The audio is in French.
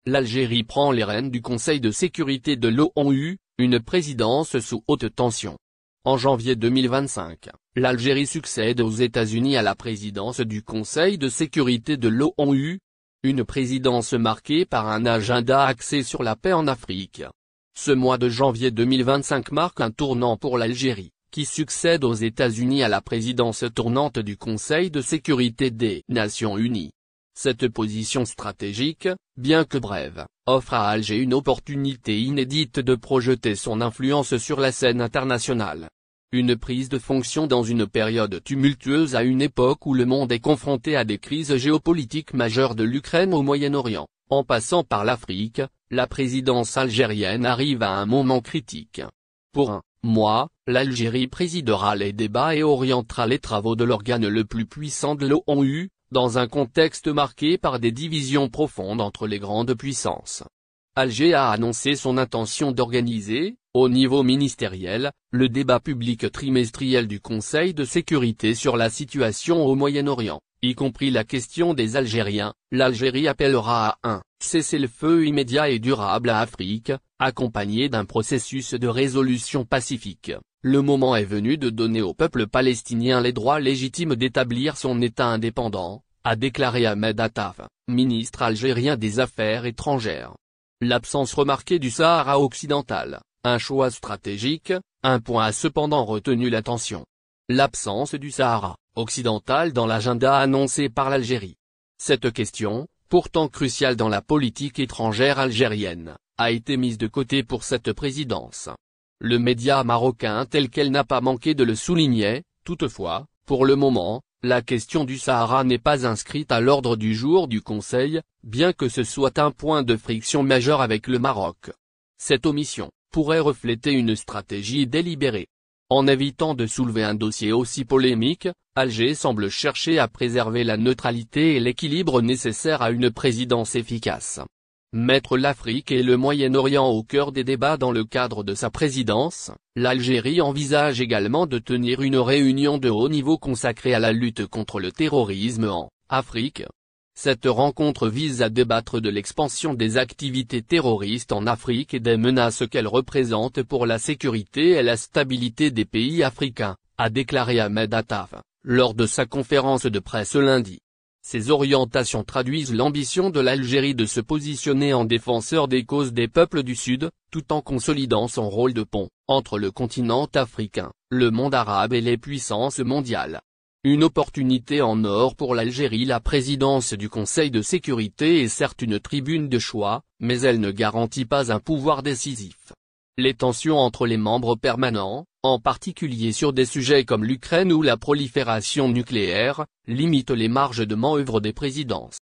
L'Algérie prend les rênes du Conseil de sécurité de l'ONU, une présidence sous haute tension. En janvier 2025, l'Algérie succède aux États-Unis à la présidence du Conseil de sécurité de l'ONU, une présidence marquée par un agenda axé sur la paix en Afrique. Ce mois de janvier 2025 marque un tournant pour l'Algérie, qui succède aux États-Unis à la présidence tournante du Conseil de sécurité des Nations Unies. Cette position stratégique, bien que brève, offre à Alger une opportunité inédite de projeter son influence sur la scène internationale. Une prise de fonction dans une période tumultueuse à une époque où le monde est confronté à des crises géopolitiques majeures de l'Ukraine au Moyen-Orient, en passant par l'Afrique, la présidence algérienne arrive à un moment critique. Pour un mois, l'Algérie présidera les débats et orientera les travaux de l'organe le plus puissant de l'ONU, dans un contexte marqué par des divisions profondes entre les grandes puissances. Alger a annoncé son intention d'organiser, au niveau ministériel, le débat public trimestriel du Conseil de sécurité sur la situation au Moyen-Orient, y compris la question des Algériens. L'Algérie appellera à un cessez-le-feu immédiat et durable à Afrique, accompagné d'un processus de résolution pacifique. Le moment est venu de donner au peuple palestinien les droits légitimes d'établir son État indépendant, a déclaré Ahmed Attaf, ministre algérien des Affaires étrangères. L'absence remarquée du Sahara occidental, un choix stratégique, un point a cependant retenu l'attention. L'absence du Sahara occidental dans l'agenda annoncé par l'Algérie. Cette question, pourtant cruciale dans la politique étrangère algérienne, a été mise de côté pour cette présidence. Le média marocain tel quel n'a pas manqué de le souligner. Toutefois, pour le moment, la question du Sahara n'est pas inscrite à l'ordre du jour du Conseil, bien que ce soit un point de friction majeur avec le Maroc. Cette omission pourrait refléter une stratégie délibérée. En évitant de soulever un dossier aussi polémique, Alger semble chercher à préserver la neutralité et l'équilibre nécessaires à une présidence efficace. Mettre l'Afrique et le Moyen-Orient au cœur des débats dans le cadre de sa présidence, l'Algérie envisage également de tenir une réunion de haut niveau consacrée à la lutte contre le terrorisme en Afrique. Cette rencontre vise à débattre de l'expansion des activités terroristes en Afrique et des menaces qu'elles représentent pour la sécurité et la stabilité des pays africains, a déclaré Ahmed Attaf, lors de sa conférence de presse lundi. Ces orientations traduisent l'ambition de l'Algérie de se positionner en défenseur des causes des peuples du Sud, tout en consolidant son rôle de pont entre le continent africain, le monde arabe et les puissances mondiales. Une opportunité en or pour l'Algérie. La présidence du Conseil de sécurité est certes une tribune de choix, mais elle ne garantit pas un pouvoir décisif. Les tensions entre les membres permanents, en particulier sur des sujets comme l'Ukraine ou la prolifération nucléaire, limitent les marges de manœuvre des présidences.